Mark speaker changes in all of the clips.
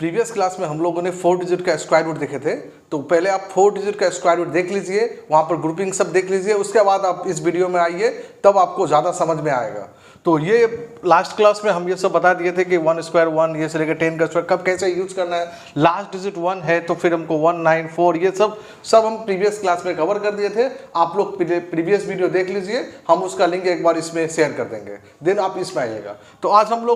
Speaker 1: Previous class में हम लोगों ने 4 डिजिट का स्क्वायर रूट देखे थे, तो पहले आप 4 डिजिट का स्क्वायर रूट देख लीजिए, वहाँ पर ग्रुपिंग सब देख लीजिए, उसके बाद आप इस वीडियो में आइए, तब आपको ज़्यादा समझ में आएगा। तो ये लास्ट क्लास में हम ये सब बता दिए थे कि 1 स्क्वायर 1 ये से लेकर 10 का स्क्वायर कब कैसे यूज करना है, लास्ट डिजिट 1 है तो फिर हमको 1 9 4 ये सब हम प्रीवियस क्लास में कवर कर दिए थे। आप लोग प्रीवियस वीडियो देख लीजिए, हम उसका लिंक एक बार इसमें शेयर कर देंगे, देन आप इसमें आइएगा। तो आज हम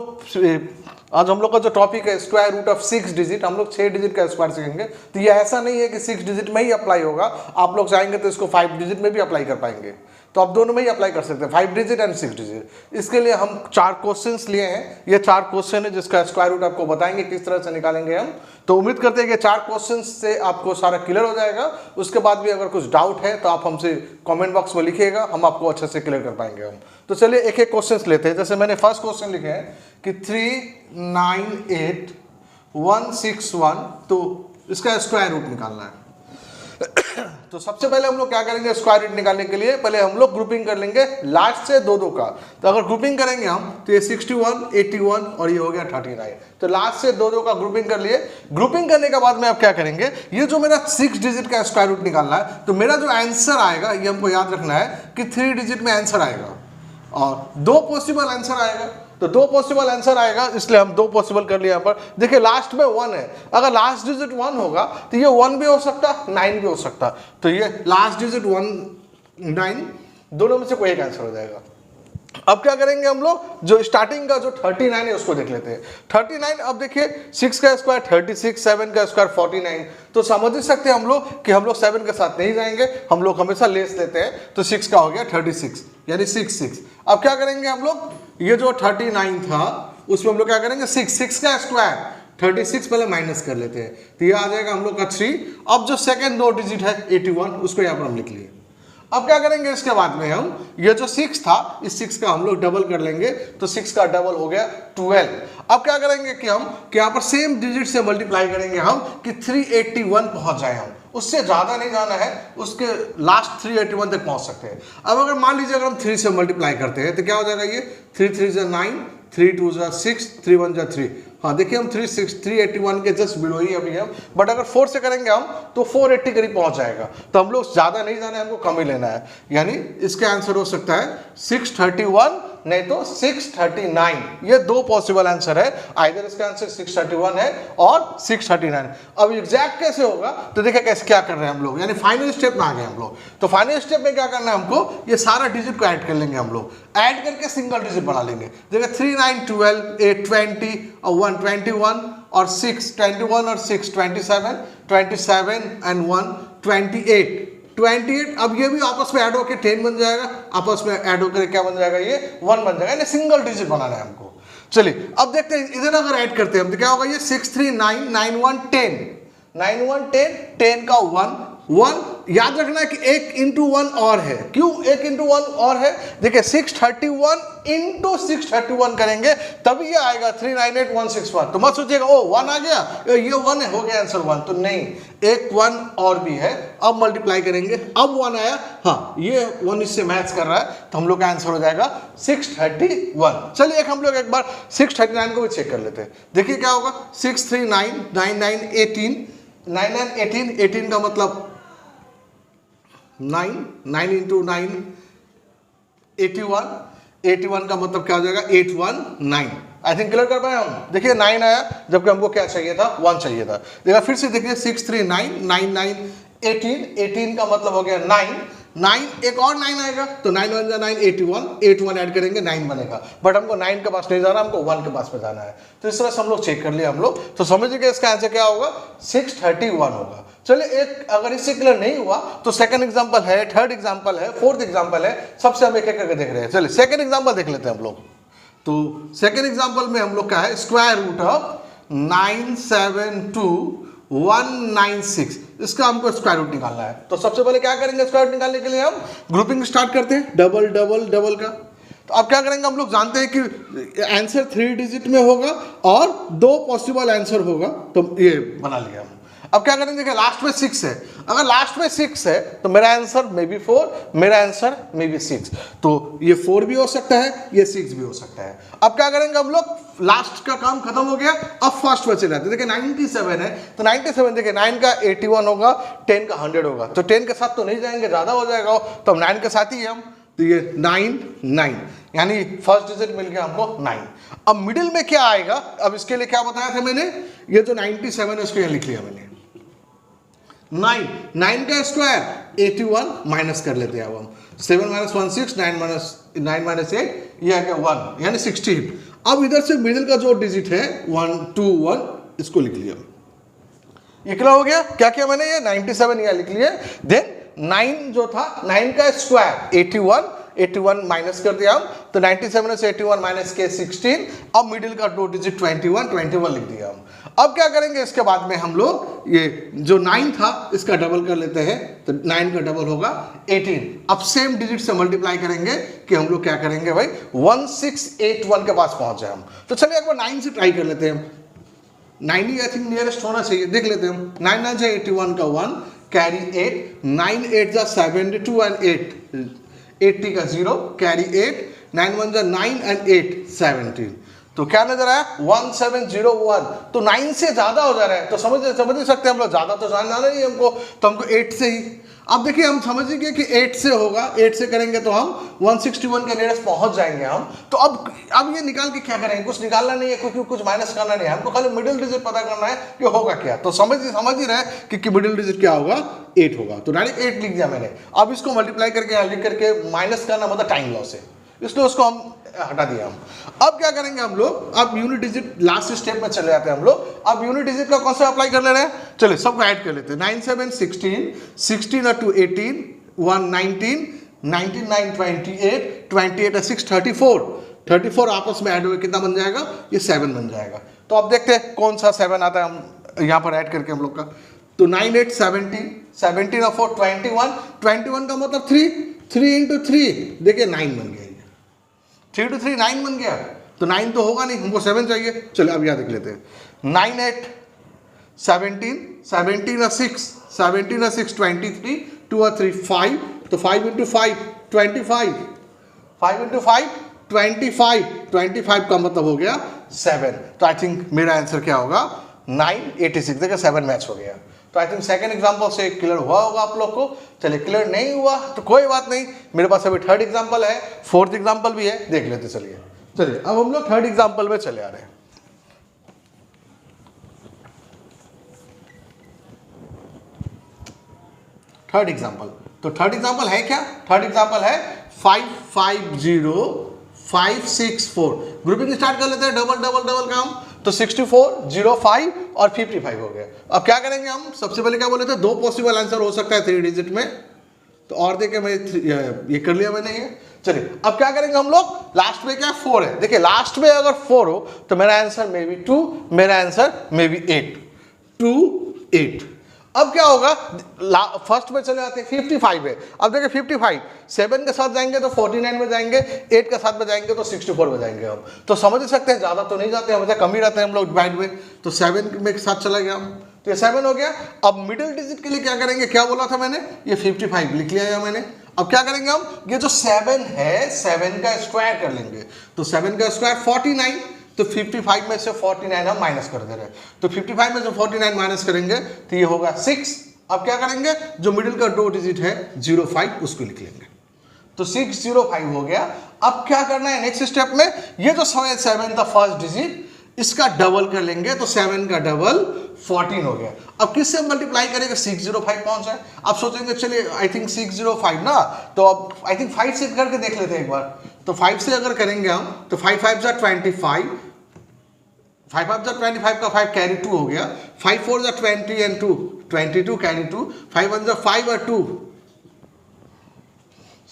Speaker 1: लोग का जो टॉपिक है स्क्वायर रूट ऑफ 6 डिजिट, हम लोग 6 डिजिट का स्क्वायर सीखेंगे। तो ये ऐसा नहीं है कि 6 डिजिट में ही अप्लाई होगा, आप लोग चाहेंगे तो इसको 5 डिजिट में भी अप्लाई कर पाएंगे, तो आप दोनों में ही अप्लाई कर सकते हैं, 5 डिजिट एंड 6 डिजिट। इसके लिए हम 4 क्वेश्चंस लिए हैं, ये 4 क्वेश्चन है जिसका स्क्वायर रूट आपको बताएंगे किस तरह से निकालेंगे हम। तो उम्मीद करते हैं कि 4 क्वेश्चंस से आपको सारा क्लियर हो जाएगा। उसके बाद भी अगर कुछ डाउट है तो आप हमसे कमेंट बॉक्स में लिखिएगा, हम आपको अच्छे से क्लियर कर पाएंगे हम। तो चलिए एक एक क्वेश्चन लेते हैं। जैसे मैंने फर्स्ट क्वेश्चन लिखे हैं कि 398,161, तो इसका स्क्वायर रूट निकालना है। तो सबसे पहले हम लोग क्या करेंगे, स्क्वायर रूट निकालने के लिए पहले हम लोग ग्रुपिंग कर लेंगे लास्ट से दो का। तो अगर ग्रुपिंग करेंगे हम तो ये 61, 81 और ये हो गया 39। तो लास्ट से दो का ग्रुपिंग कर लिए। ग्रुपिंग करने के बाद में आप क्या करेंगे, ये जो मेरा 6 डिजिट का स्क्वायर रूट निकालना है, तो मेरा जो आंसर आएगा ये हमको याद रखना है कि 3 डिजिट में आंसर आएगा और 2 पॉसिबल आंसर आएगा। तो 2 पॉसिबल आंसर आएगा, इसलिए हम 2 पॉसिबल कर लिया। यहाँ पर देखिए लास्ट में 1 है, अगर लास्ट डिजिट 1 होगा तो ये 1 भी हो सकता, 9 भी हो सकता। तो ये लास्ट डिजिट 1 9 दोनों में से कोई एक आंसर हो जाएगा। अब क्या करेंगे हम लोग, जो स्टार्टिंग का जो 39 है उसको देख लेते हैं। 39, अब देखिए 6 का स्क्वायर 36, 7 का स्क्वायर 49। तो समझ ही सकते हैं हम लोग कि हम लोग 7 के साथ नहीं जाएंगे, हम लोग हमेशा लेस लेते हैं। तो 6 का हो गया 36 यानी 6। अब क्या करेंगे हम लोग, ये जो 39 था उसमें हम लोग क्या करेंगे, 6 का स्क्वायर 36 पहले माइनस कर लेते हैं, तो ये आ जाएगा हम लोग का 3। अब जो सेकेंड 2 डिजिट है 81, उसको यहाँ पर हम लिख लिए। अब क्या करेंगे, इसके बाद में हम ये जो 6 था, इस 6 का हम लोग डबल कर लेंगे, तो 6 का डबल हो गया 12। अब क्या करेंगे कि हम यहाँ पर सेम डिजिट से मल्टीप्लाई करेंगे हम कि 381 पहुंच जाए हम, उससे ज्यादा नहीं जाना है, उसके लास्ट 381 तक पहुंच सकते हैं। अब अगर मान लीजिए अगर हम 3 से मल्टीप्लाई करते हैं तो क्या हो जाएगा, ये 3 3 जा 9, 3 2 जा 6, 3 1 जा 3। हाँ देखिए हम 381 के जस्ट बिलो ही अभी हम, बट अगर 4 से करेंगे हम तो 480 करीब पहुंच जाएगा। तो हम लोग ज्यादा नहीं जाना है, हमको कम ही लेना है, यानी इसका आंसर हो सकता है 631 नहीं तो 639। ये 2 पॉसिबल आंसर है, आइदर इसका आंसर 631 है और 639। अब एग्जैक्ट कैसे होगा, तो देखिए कैसे क्या कर रहे हैं हम लोग, यानी फाइनल स्टेप में आ गए हम लोग। तो फाइनल स्टेप में क्या करना है हमको, ये सारा डिजिट को ऐड कर लेंगे हम लोग, ऐड करके सिंगल डिजिट बढ़ा लेंगे। देखिए 3 9 12, 8 20 और 1 21 और 6 21 और 6 27, 27 एंड 1 28। अब ये भी आपस में ऐड होकर 10 बन जाएगा, आपस में ऐड होकर क्या बन जाएगा, ये 1 बन जाएगा, यानी सिंगल डिजिट बनाना है हमको। चलिए अब देखते हैं इधर अगर ऐड करते हैं हम तो क्या होगा, ये 6 3 9 9 1 10, 9 1 10, 10 का 1 याद रखना है कि 1 इंटू 1 और है। क्यों 1 इंटू 1 और है, देखिए 631 इंटू 631 करेंगे तभी ये आएगा 398161। तो मत सोचिएगा ओ 1 आ गया, ये 1 है, हो गया आंसर 1, तो नहीं, एक 1 और भी है। अब मल्टीप्लाई करेंगे, अब 1 आया, हाँ ये 1 इससे मैच कर रहा है, तो हम लोग का आंसर हो जाएगा 631। चलिए हम लोग एक बार 639 को भी चेक कर लेते हैं। देखिए क्या होगा, 6 3 9 9 9 18, 9 9 18, 18 का मतलब 9 9 इंटू 9 81, 81 का मतलब क्या हो जाएगा 819। आई थिंक क्लियर कर पाए हम। देखिए 9 आया जबकि हमको क्या चाहिए था, 1 चाहिए था। देखिए फिर से देखिए 6 3 9 9 9 18, 18 का मतलब हो गया 9, एक और 9 आएगा तो 9 1 जा 9 81, 81 ऐड करेंगे 9 बनेगा, बट हमको 9 के पास नहीं जाना, हमको 1 के पास में जाना है। तो इस तरह से हम लोग चेक कर लिया हम लोग। तो समझिए इसका आंसर क्या होगा, 631 होगा। चलिए एक अगर इससे क्लियर नहीं हुआ तो सेकंड एग्जांपल है, थर्ड एग्जांपल है, फोर्थ एग्जांपल है, सबसे हम एक एक करके देख रहे हैं। चलिए सेकंड एग्जांपल देख लेते हैं हम लोग। तो सेकंड एग्जांपल में हम लोग का है स्क्वायर रूट ऑफ 972,196, इसका हमको स्क्वायर रूट निकालना है। तो सबसे पहले क्या करेंगे, स्क्वायर रूट निकालने के लिए हम ग्रुपिंग स्टार्ट करते हैं, डबल डबल डबल का। तो अब क्या करेंगे, हम लोग जानते हैं कि आंसर 3 डिजिट में होगा और 2 पॉसिबल आंसर होगा, तो ये बना लिया हम। अब क्या करेंगे, देखिए लास्ट में 6 है, अगर लास्ट में 6 है तो मेरा आंसर मे बी 4, मेरा आंसर मे बी 6, तो ये 4 भी हो सकता है, ये 6 भी हो सकता है। अब क्या करेंगे हम लोग, लास्ट का काम खत्म हो गया, अब फर्स्ट में चले जाते हैं। देखिए 97 है तो 97 देखिए 9 का 81 होगा, 10 का 100 होगा, तो 10 के साथ तो नहीं जाएंगे, ज़्यादा हो जाएगा, तो हम 9 के साथ ही हम, तो ये 9 यानी फर्स्ट डिजिट मिल गया हमको 9। अब मिडिल में क्या आएगा, अब इसके लिए क्या बताया था मैंने, ये जो 97 है उसको यहाँ लिख लिया मैंने, 9 का स्क्वायर 81 माइनस कर लेते हैं। अब हम 7 - 1 6, 9 - 8 ये आ गया 1 यानी 16। अब इधर से मिडिल का जो डिजिट है 1 2 1 इसको लिख लिया, ये क्या हो गया, क्या किया मैंने, ये 97 यहाँ लिख लिया। देन 9 जो था 9 का स्क्वायर 81 माइनस कर दिया हम, तो 97 से 81 माइनस के 16। अब मिडिल का 2 डिजिट 21 लिख दिया हम। अब क्या करेंगे, इसके बाद में हम लोग ये जो 9 था इसका डबल कर लेते हैं, तो 9 का डबल होगा 18। अब सेम डिजिट से मल्टीप्लाई करेंगे कि हम लोग क्या करेंगे भाई 1681 के पास पहुंचे हम। तो चलिए एक बार 9 से ट्राई कर लेते हैं, 9 ही आई थिंक नियरेस्ट होना चाहिए, देख लेते हैं हम। 9 9 जा 81 का 1 कैरी 8, 9 8 जा 72 एंड 8 80 का 0 कैरी 8, 9 1 जा 9 एंड 8 17, तो क्या नजर आया 1701। तो 9 से ज्यादा हो जा रहा है, तो समझ ही सकते हैं हम लोग, ज्यादा तो जाना नहीं है हमको, तो हमको 8 से ही। अब देखिए हम समझ गए कि 8 से होगा, 8 से करेंगे तो हम 161 के नियरेस्ट पहुंच जाएंगे हम। तो अब ये निकाल के क्या करेंगे, कुछ निकालना नहीं है क्योंकि कुछ माइनस करना नहीं है हमको, खाली मिडिल डिजिट पता करना है कि होगा क्या। तो समझ ही रहे कि मिडिल डिजिट क्या होगा 8 होगा, तो डायरेक्ट 8 लिख दिया मैंने। अब इसको मल्टीप्लाई करके यहाँ लिख करके माइनस करना मतलब टाइम लॉस है, इसलिए उसको हम हटा दिया हम। अब क्या करेंगे हम लोग, अब यूनिट डिजिट लास्ट स्टेप में चले जाते हैं हम लोग। अब यूनिट डिजिट का कौन सा अप्लाई कर ले रहे हैं, चलिए सबको ऐड कर लेते हैं। 9 7 16, 16 और 2 18, 1 19, 19 9 28, 28 6 34 आपस में ऐड हुए कितना बन जाएगा, ये 7 बन जाएगा। तो अब देखते हैं कौन सा 7 आता है हम यहाँ पर ऐड करके हम लोग का। तो 9 8 17, 17 और 4 21 का मतलब 3 इंटू 3 देखिए 9 बन गया, 3 to 3 9 बन गया। तो 9 तो होगा नहीं, हमको 7 चाहिए। चलिए अब यहाँ देख लेते हैं। 9 8 17, 17 और 6 23, 2 और 3 5, तो 5 इंटू 5 25, 5 इंटू 5 25 का मतलब हो गया 7। तो आई थिंक मेरा आंसर क्या होगा 986, देखिए 7 मैच हो गया। तो आई थिंक सेकंड एग्जांपल से क्लियर हुआ होगा आप लोग को। चलिए क्लियर नहीं हुआ तो कोई बात नहीं, मेरे पास अभी थर्ड एग्जांपल है, फोर्थ एग्जांपल भी है, देख लेते। चलिए अब हम लोग थर्ड एग्जांपल में चले आ रहे हैं। थर्ड एग्जांपल, तो थर्ड एग्जांपल है क्या, थर्ड एग्जांपल है 550564। ग्रुपिंग स्टार्ट कर लेते हैं, डबल काम। तो 64 05 और 55 हो गया। अब क्या करेंगे हम, सबसे पहले क्या बोले थे, 2 पॉसिबल आंसर हो सकता है 3 डिजिट में, तो और देखे मैं ये कर लिया मैंने ये। चलिए अब क्या करेंगे हम लोग, लास्ट में क्या 4 है, देखिए लास्ट में अगर 4 हो तो मेरा आंसर मे बी 2, मेरा आंसर मे बी 8, 2 8। अब क्या होगा, फर्स्ट में चले जाते हैं 55 है। अब देखिए 55 7 के साथ जाएंगे तो 49 में जाएंगे, 8 के साथ में जाएंगे तो 64 में जाएंगे हम। तो समझ ही सकते हैं ज़्यादा तो नहीं जाते, हमेशा कम ही रहते हैं हम लोग डिवाइड में। तो 7 में साथ चला गया हम, तो ये 7 हो गया। अब मिडिल डिजिट के लिए क्या करेंगे, क्या बोला था मैंने, ये 55 लिख लिया मैंने। अब क्या करेंगे हम, ये जो 7 है 7 का स्क्वायर कर लेंगे, तो 7 का स्क्वायर 49, तो 55 में से 49 हम माइनस कर दे रहे हैं। तो 55 में से 49 माइनस करेंगे तो ये होगा 6। अब क्या करेंगे, जो मिडिल का 2 डिजिट है 05 उसको लिख लेंगे, तो 605 हो गया। अब क्या करना है नेक्स्ट स्टेप में, ये जो 7 था फर्स्ट डिजिट, इसका डबल कर लेंगे, तो 7 का डबल 14 हो गया। अब किससे मल्टीप्लाई करेंगे, 605 पहुंच है। आप सोचेंगे चलिए आई थिंक 605 ना, तो अब आई थिंक 5 से करके देख लेते हैं एक बार। तो 5 से अगर करेंगे हम तो 5 5 जा 25, 5 5 जा 25 का 5 कैरी 2 हो गया, 5 4 जा 20 एंड 2 22 कैरी 2, 5 1 जा 5 और 2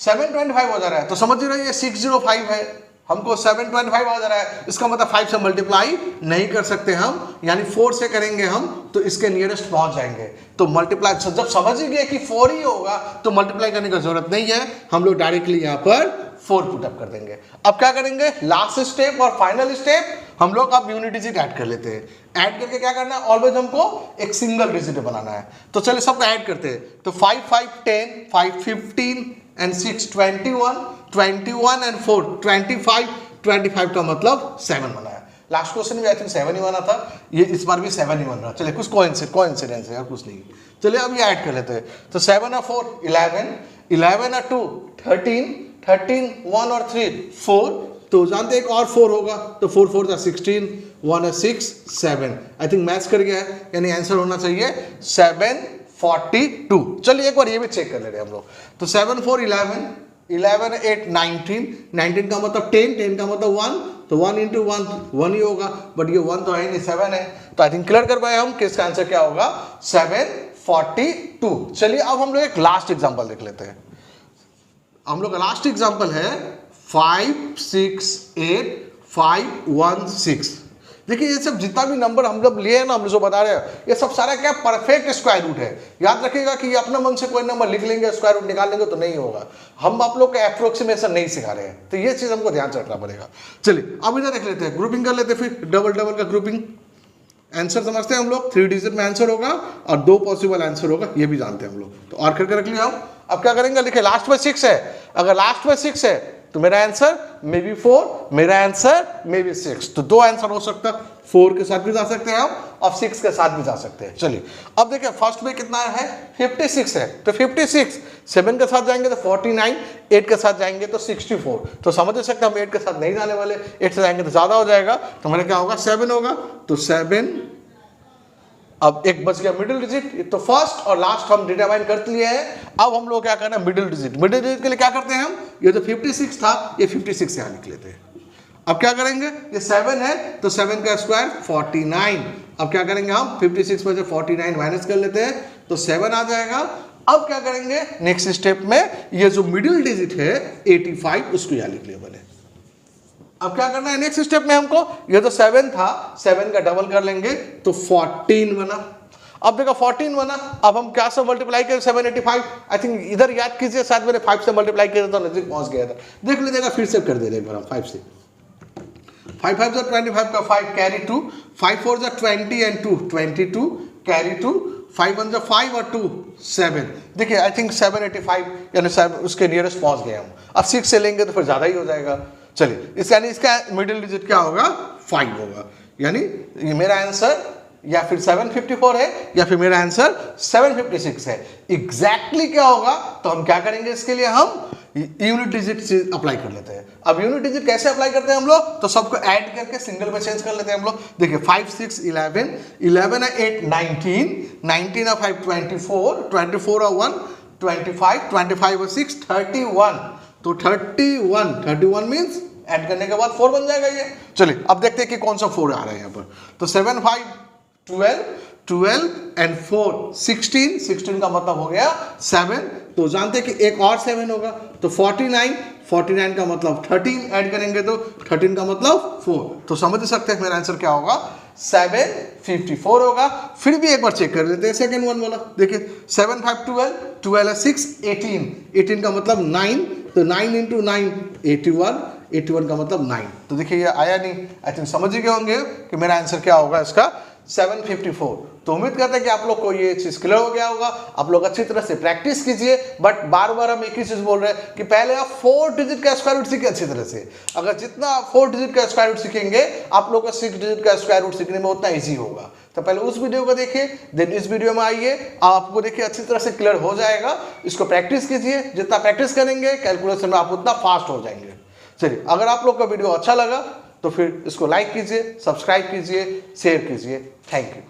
Speaker 1: 725 हो जा रहा है। तो समझ रहे हैं 605 है, हमको 725 आ जा रहा है, इसका मतलब 5 से मल्टीप्लाई नहीं कर सकते हम, यानी 4 से करेंगे हम तो इसके नियरेस्ट पहुंच जाएंगे। तो मल्टीप्लाई जब समझ ही गए कि 4 ही होगा तो मल्टीप्लाई करने की जरूरत नहीं है, हम लोग डायरेक्टली यहाँ पर 4 पुट अप कर देंगे। अब क्या करेंगे, लास्ट स्टेप और फाइनल स्टेप, हम लोग अब यूनिट डिजिट ऐड कर लेते हैं। ऐड करके क्या करना है, ऑलवेज हमको एक सिंगल डिजिट बनाना है। तो चलिए सबको ऐड करते हैं। तो 5 5 10, 5 15 एंड 6 21, 21 एंड 4 25, 25 का मतलब 7 बना है। लास्ट क्वेश्चन में आई थिंक 7 ही बना था, ये इस बार भी 7 ही बन रहा है। चलिए कुछ कोइंसिडेंस है यार, कुछ नहीं। चलिए अब ये ऐड कर लेते हैं। तो 7 और 4 11, 11 और 2 13, 13 1 और 3 4, तो जानते एक और 4 होगा, तो 4 4 था 16, 1 और 6 7। आई थिंक मैच कर गया है, यानी आंसर होना चाहिए 742। चलिए एक बार ये भी चेक कर ले रहे हैं हम लोग। तो 7 4 11, 11 8 19, 19 का मतलब 10, 10 का मतलब 1, तो 1 इंटू 1 1 ही होगा, बट ये 1 तो है नहीं, 7 है। तो आई थिंक क्लियर कर पाए हम कि इसका आंसर क्या होगा, 742। चलिए अब हम लोग एक लास्ट एग्जांपल देख लेते हैं। हम लोग का लास्ट एग्जांपल है 5 6 8 5 1 6। देखिए ये सब जितना भी नंबर हम लोग लिए हैं ना, हम जो बता रहे हैं, ये सब सारा क्या परफेक्ट स्क्वायर रूट है। याद रखिएगा कि ये अपना मन से कोई नंबर लिख लेंगे स्क्वायर रूट निकाल लेंगे तो नहीं होगा। हम आप लोग का एप्रोक्सीमेशन नहीं सिखा रहे हैं, तो ये चीज हमको ध्यान से रखना पड़ेगा। चलिए अब इधर देख लेते हैं, ग्रुपिंग कर लेते हैं, फिर डबल डबल का ग्रुपिंग। आंसर समझते हैं हम लोग, 3 डिजिट में आंसर होगा और 2 पॉसिबल आंसर होगा, ये भी जानते हैं हम लोग। तो और करके रख लिया हम। अब क्या करेंगे, देखिए लास्ट में 6 है, अगर लास्ट में 6 है तो मेरा आंसर मे बी 4, मेरा आंसर मे बी 6। तो 2 आंसर हो सकता है, 4 के साथ भी जा सकते हैं हम और 6 के साथ भी जा सकते हैं। चलिए अब देखिए फर्स्ट में कितना है, 56 है, तो 56 7 के साथ जाएंगे तो 49, 8 के साथ जाएंगे तो 64। तो समझ सकते हैं हम 8 के साथ नहीं जाने वाले, 8 से जाएंगे तो ज्यादा हो जाएगा, तो मेरा क्या होगा 7 होगा। तो 7, अब एक बच गया मिडिल डिजिट। तो फर्स्ट और लास्ट हम डिटरमाइन कर लिए हैं। अब हम लोग क्या करना है, मिडिल डिजिट। मिडिल डिजिट के लिए क्या करते हैं हम, ये जो 56 था ये 56 यहां लिख लेते हैं। अब क्या करेंगे, ये 7 है तो 7 का स्क्वायर 49। अब क्या करेंगे हम, 56 में से 49 माइनस कर लेते हैं तो 7 आ जाएगा। अब क्या करेंगे नेक्स्ट स्टेप में, ये जो मिडिल डिजिट है 85 उसको यहां लिख लिया मैंने। अब क्या करना है नेक्स्ट स्टेप में हमको, ये तो 7 था, 7 का डबल कर लेंगे तो 14 बना। अब देखो 14 बना, अब हम क्या से मल्टीप्लाई करें 785। आई थिंक इधर याद कीजिए, शायद मैंने 5 से मल्टीप्लाई किया था तो नजदीक पहुंच गया था। देख लीजिएगा, फिर से कर दे रहे हैं 5 से। 5 5 25 का 5 कैरी 2, 5 4 20 एंड 2 22 कैरी 2, 5 1 5 और 2 7। देखिए आई थिंक 785 यानी उसके नियरेस्ट पहुंच गए हम। अब 6 से लेंगे तो फिर ज्यादा ही हो जाएगा। चलिए इस यानी इसका मिडिल डिजिट क्या होगा, 5 होगा। यानी ये मेरा आंसर या फिर 754 है या फिर मेरा आंसर 756 है। एग्जैक्टली क्या होगा, तो हम क्या करेंगे इसके लिए, हम यूनिट डिजिट से अप्लाई कर लेते हैं। अब यूनिट डिजिट कैसे अप्लाई करते हैं हम लोग, तो सबको ऐड करके सिंगल में चेंज कर लेते हैं हम लोग। देखिए 5 6 11, 11 8 19, 19 और 5 24, 24 और 1 25, 25 और 6 31। तो 31 मीन्स ऐड करने के बाद 4 बन जाएगा ये। चलिए अब देखते हैं कि कौन सा 4 आ रहा है यहाँ पर। तो 7 5 12, 12 एंड 4 16, 16 का मतलब हो गया 7। तो जानते हैं कि एक और 7 होगा, तो 49, 49 का मतलब 13 ऐड करेंगे तो 13 का मतलब 4। तो समझ सकते हैं मेरा आंसर क्या होगा, 754 होगा। फिर भी एक बार चेक कर लेते हैं सेकंड वन वाला। देखिए 7 5 12, 12 6 18, 18 का मतलब 9, तो 9 इंटू 9 81, 81 का मतलब 9। तो देखिए ये आया नहीं। आई थिंक समझ ही गए होंगे कि मेरा आंसर क्या होगा इसका, 754। तो उम्मीद करते हैं कि आप लोग को ये चीज क्लियर हो गया होगा। आप लोग अच्छी तरह से प्रैक्टिस कीजिए, बट बार बार हम एक ही चीज बोल रहे हैं कि पहले आप 4 डिजिट का स्क्वायर रूट सीखिए अच्छी तरह से। अगर जितना आप 4 डिजिट का स्क्वायर रूट सीखेंगे, आप लोग का 6 डिजिट का स्क्वायर रूट सीखने में उतना ईजी होगा। तो पहले उस वीडियो को देखिए, देन इस वीडियो में आइए, आपको देखिए अच्छी तरह से क्लियर हो जाएगा। इसको प्रैक्टिस कीजिए, जितना प्रैक्टिस करेंगे कैलकुलेशन में आप उतना फास्ट हो जाएंगे। चलिए अगर आप लोग का वीडियो अच्छा लगा तो फिर इसको लाइक कीजिए, सब्सक्राइब कीजिए, शेयर कीजिए। Thank you.